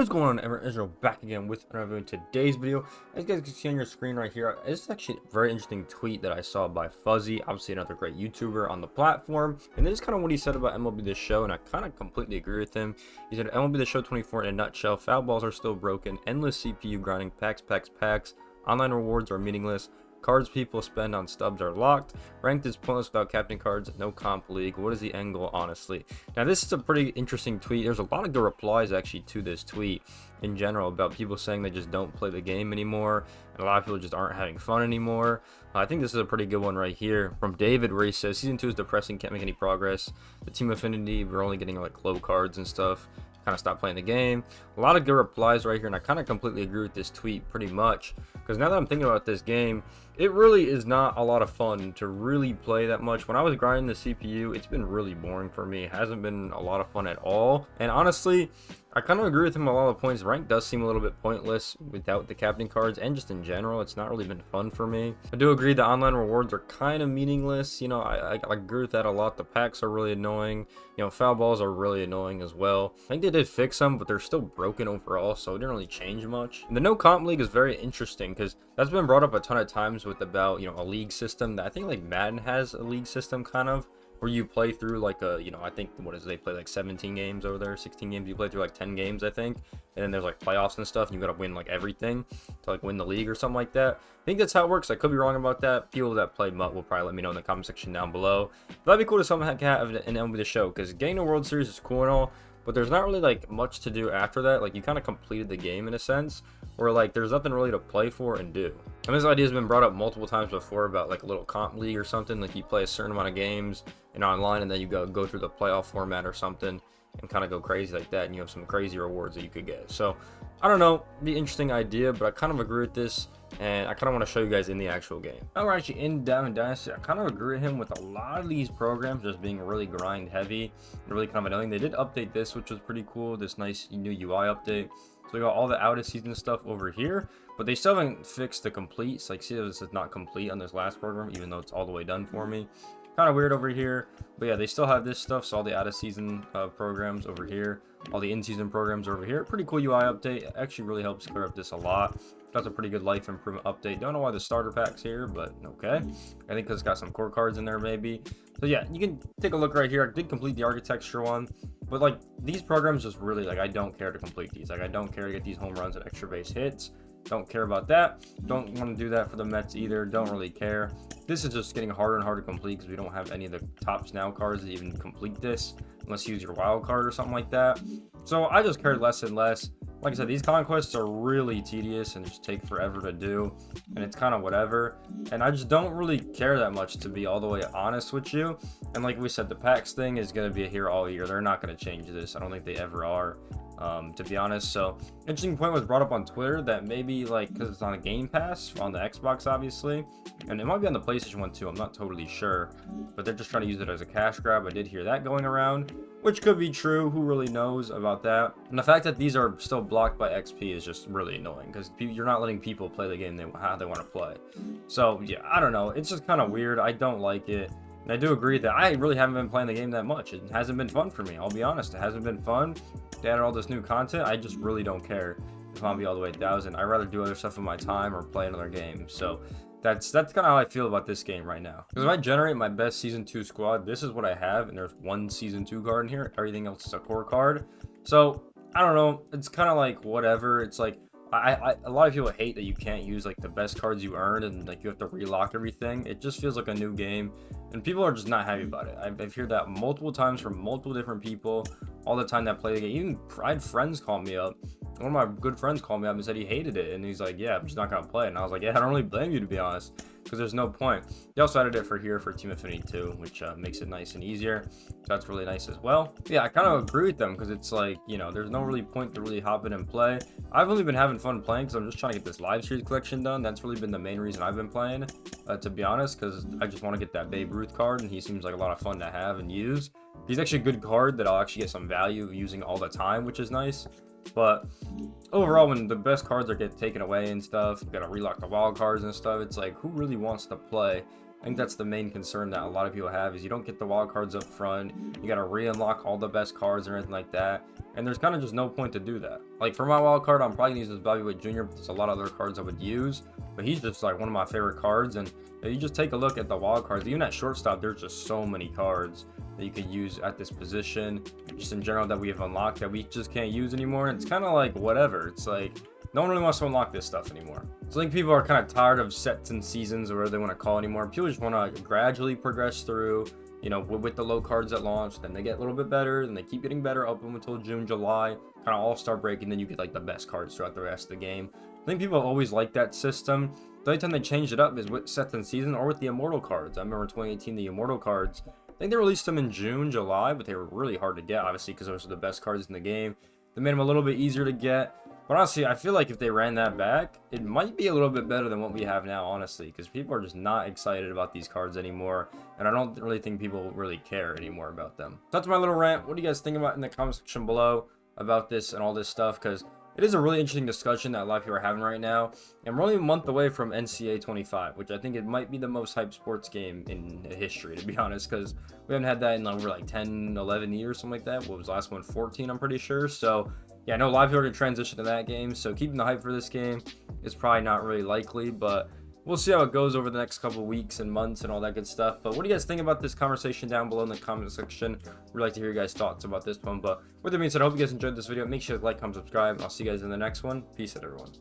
What's going on, everyone? Israel back again with another video. In today's video, as you guys can see on your screen right here, this is actually a very interesting tweet that I saw by Fuzzy, obviously another great YouTuber on the platform. And this is kind of what he said about MLB The Show, and I kind of completely agree with him. He said, MLB The Show 24 in a nutshell, foul balls are still broken, endless CPU grinding, packs, online rewards are meaningless, cards people spend on stubs are locked, ranked is pointless without captain cards, no comp league, what is the end goal honestly? Now this is a pretty interesting tweet. There's a lot of good replies actually to this tweet in general about people saying they just don't play the game anymore, and a lot of people just aren't having fun anymore. I think this is a pretty good one right here from David, where he says season 2 is depressing, can't make any progress, the team affinity, we're only getting like low cards and stuff, kind of stop playing the game. A lot of good replies right here, and I kind of completely agree with this tweet pretty much, because now that I'm thinking about this game, it really is not a lot of fun to really play that much. When I was grinding the CPU, it's been really boring for me. It hasn't been a lot of fun at all, and honestly I kind of agree with him on a lot of points. Rank does seem a little bit pointless without the captain cards, and just in general, it's not really been fun for me. I do agree the online rewards are kind of meaningless. You know, I agree with that a lot. The packs are really annoying. You know, foul balls are really annoying as well. I think they did fix them, but they're still broken overall, so it didn't really change much. And the no comp league is very interesting because that's been brought up a ton of times with about, you know, a league system that I think like Madden has a league system kind of, where you play through like a, you know, I think what is it, they play like 17 games over there, 16 games, you play through like 10 games I think, and then there's like playoffs and stuff, and you gotta win like everything to like win the league or something like that. I think that's how it works. I could be wrong about that. People that play MUT will probably let me know in the comment section down below. But that'd be cool to somehow have an MLB The Show, because getting a World Series is cool and all, but there's not really like much to do after that. Like you kind of completed the game in a sense, where like there's nothing really to play for and do. And this idea has been brought up multiple times before about like a little comp league or something, like you play a certain amount of games and online, and then you go through the playoff format or something and kind of go crazy like that, and you have some crazy rewards that you could get. So I don't know, be interesting idea, but I kind of agree with this, and I kind of want to show you guys in the actual game. Now we're actually in Diamond Dynasty. I kind of agree with him with a lot of these programs just being really grind heavy and really kind of annoying. They did update this, which was pretty cool, this nice new UI update. So we got all the out of season stuff over here, but they still haven't fixed the complete. So like, see, this is not complete on this last program, even though it's all the way done for me. Kind of weird over here, but yeah, they still have this stuff. So all the out of season programs over here, all the in season programs over here. Pretty cool UI update. It actually really helps clear up this a lot. That's a pretty good life improvement update. Don't know why the starter pack's here, but okay. I think because it's got some core cards in there maybe. So yeah, you can take a look right here. I did complete the architecture one, but like these programs just really, like, I don't care to complete these. Like I don't care to get these home runs and extra base hits. Don't care about that. Don't want to do that for the Mets either. Don't really care. This is just getting harder and harder to complete because we don't have any of the tops now cards that even complete this, unless you use your wild card or something like that. So I just care less and less. Like I said, these conquests are really tedious and just take forever to do, and it's kind of whatever, and I just don't really care that much, to be all the way honest with you. And like we said, the packs thing is going to be here all year. They're not going to change this. I don't think they ever are, to be honest. So interesting point was brought up on Twitter that maybe, like, because it's on a Game Pass on the Xbox obviously, and it might be on the PlayStation one too, I'm not totally sure, but they're just trying to use it as a cash grab. I did hear that going around, which could be true. Who really knows about that? And the fact that these are still blocked by XP is just really annoying, because you're not letting people play the game how they want to play. So yeah, I don't know, it's just kind of weird. I don't like it, and I do agree that I really haven't been playing the game that much. It hasn't been fun for me, I'll be honest. It hasn't been fun. They added all this new content. I just really don't care if I'm be all the way 1,000. I'd rather do other stuff in my time or play another game. So that's kind of how I feel about this game right now. Because if I generate my best season 2 squad, this is what I have, and there's one season 2 card in here. Everything else is a core card. So I don't know, it's kind of like whatever. It's like a lot of people hate that you can't use like the best cards you earned, and like you have to relock everything. It just feels like a new game, and people are just not happy about it. I've heard that multiple times from multiple different people all the time that play the game. Even I had friends call me up. One of my good friends called me up and said he hated it, and he's like, yeah, I'm just not gonna play it. And I was like, yeah, I don't really blame you, to be honest, because there's no point. They also added it for here for Team Affinity too, which makes it nice and easier. So that's really nice as well. But yeah, I kind of agree with them, because it's like, you know, there's no really point to really hop in and play. I've only been having fun playing because I'm just trying to get this live series collection done. That's really been the main reason I've been playing, to be honest, because I just want to get that Babe Ruth card, and he seems like a lot of fun to have and use. He's actually a good card that I'll actually get some value using all the time, which is nice. But overall, when the best cards are get taken away and stuff, you gotta relock the wild cards and stuff, it's like, who really wants to play I think that's the main concern that a lot of people have, is you don't get the wild cards up front. You got to re-unlock all the best cards and everything like that. And there's kind of just no point to do that. Like for my wild card, I'm probably going to use this Bobby Jr., but there's a lot of other cards I would use. But he's just like one of my favorite cards. And if you just take a look at the wild cards, even at shortstop, there's just so many cards that you could use at this position, just in general, that we have unlocked that we just can't use anymore. And it's kind of like whatever. It's like no one really wants to unlock this stuff anymore. So I think people are kind of tired of sets and seasons, or whatever they want to call it anymore. People just want to gradually progress through, you know, with the low cards at launch. Then they get a little bit better, and they keep getting better up until June, July, kind of all-star break, and then you get like the best cards throughout the rest of the game. I think people always like that system. The only time they changed it up is with sets and season, or with the immortal cards. I remember in 2018, the immortal cards, I think they released them in June, July, but they were really hard to get, obviously, because those are the best cards in the game. They made them a little bit easier to get. But honestly, I feel like if they ran that back, it might be a little bit better than what we have now, honestly, because people are just not excited about these cards anymore, and I don't really think people really care anymore about them. So that's my little rant. What do you guys think about in the comment section below about this and all this stuff? Because it is a really interesting discussion that a lot of people are having right now, and we're only a month away from NCAA 25, which I think it might be the most hyped sports game in history, to be honest, because we haven't had that in over like 10, 11 years, something like that. What was the last one? 14, I'm pretty sure. So yeah, I know a lot of people are going to transition to that game, so keeping the hype for this game is probably not really likely, but we'll see how it goes over the next couple weeks and months and all that good stuff. But what do you guys think about this conversation down below in the comment section? We'd like to hear your guys' thoughts about this one. But with that being said, I hope you guys enjoyed this video. Make sure to like, comment, subscribe, and I'll see you guys in the next one. Peace out, everyone.